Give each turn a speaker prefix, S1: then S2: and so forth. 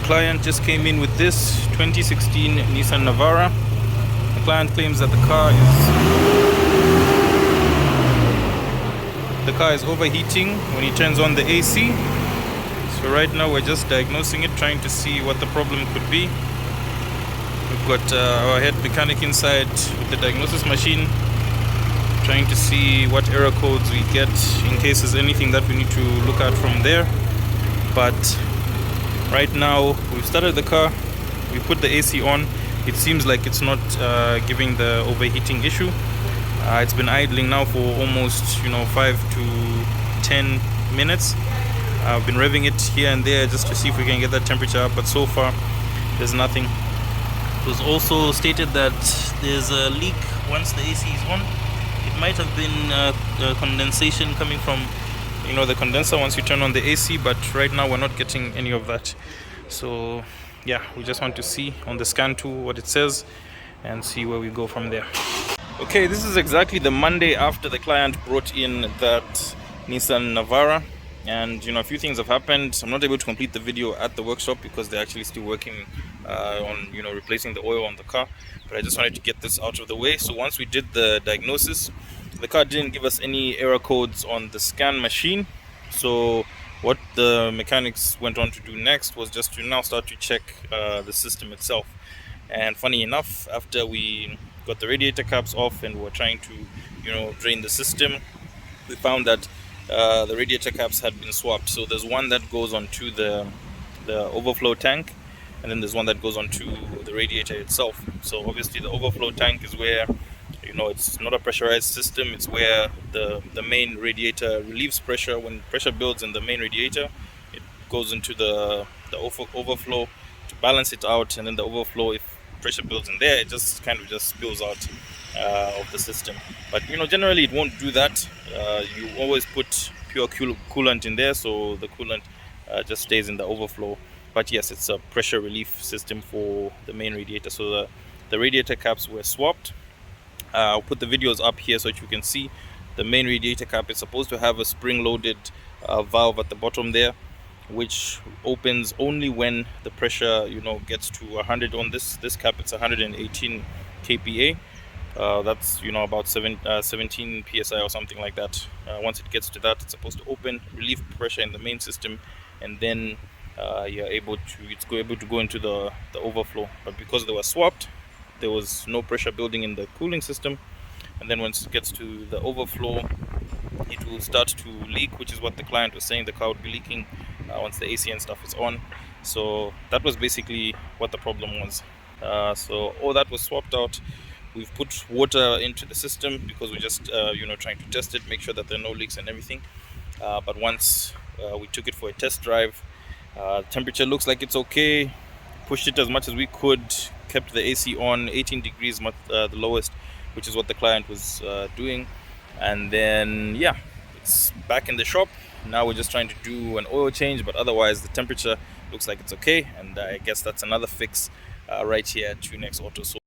S1: client just came in with this 2016 Nissan Navara. The client claims that the car is overheating when he turns on the AC. So right now we're just diagnosing it, trying to see what the problem could be. We've got our head mechanic inside with the diagnosis machine, trying to see what error codes we get in case there's anything that we need to look at from there. But right now we've started the car, we put the AC on. It seems like it's not giving the overheating issue. It's been idling now for almost 5 to 10 minutes. I've been revving it here and there just to see if we can get that temperature up, but so far there's nothing. It was also stated that there's a leak once the AC is on. It might have been condensation coming from the condenser once you turn on the AC, but right now we're not getting any of that. So yeah, we just want to see on the scan tool what it says and see where we go from there. Okay, this is exactly the Monday after the client brought in that Nissan Navara, and a few things have happened. I'm not able to complete the video at the workshop because they're actually still working on replacing the oil on the car, but I just wanted to get this out of the way. So once we did the diagnosis, the car didn't give us any error codes on the scan machine. So what the mechanics went on to do next was just to now start to check the system itself. And funny enough, after we got the radiator caps off and we were trying to drain the system, we found that the radiator caps had been swapped. So there's one that goes onto the overflow tank, and then there's one that goes onto the radiator itself. So obviously the overflow tank is where it's not a pressurized system. It's where the main radiator relieves pressure. When pressure builds in the main radiator, it goes into the overflow to balance it out, and then the overflow, if pressure builds in there, it just kind of just spills out of the system. But generally it won't do that. You always put pure coolant in there, so the coolant just stays in the overflow. But yes, it's a pressure relief system for the main radiator. So the radiator caps were swapped. I'll put the videos up here so that you can see. The main radiator cap is supposed to have a spring-loaded valve at the bottom there, which opens only when the pressure gets to 100. On this cap, it's 118 kPa. That's about 17 psi or something like that. Once it gets to that, it's supposed to open, relieve pressure in the main system, and then it's able to go into the overflow. But because they were swapped, there was no pressure building in the cooling system, and then once it gets to the overflow, it will start to leak, which is what the client was saying. The car would be leaking once the AC and stuff is on. So that was basically what the problem was. So all that was swapped out. We've put water into the system because we're just trying to test it, make sure that there are no leaks and everything. But once we took it for a test drive, temperature looks like it's okay. Pushed it as much as we could, kept the AC on 18 degrees, the lowest, which is what the client was doing. And then yeah, it's back in the shop. Now we're just trying to do an oil change, but otherwise the temperature looks like it's okay. And I guess that's another fix right here at Tunex Auto. So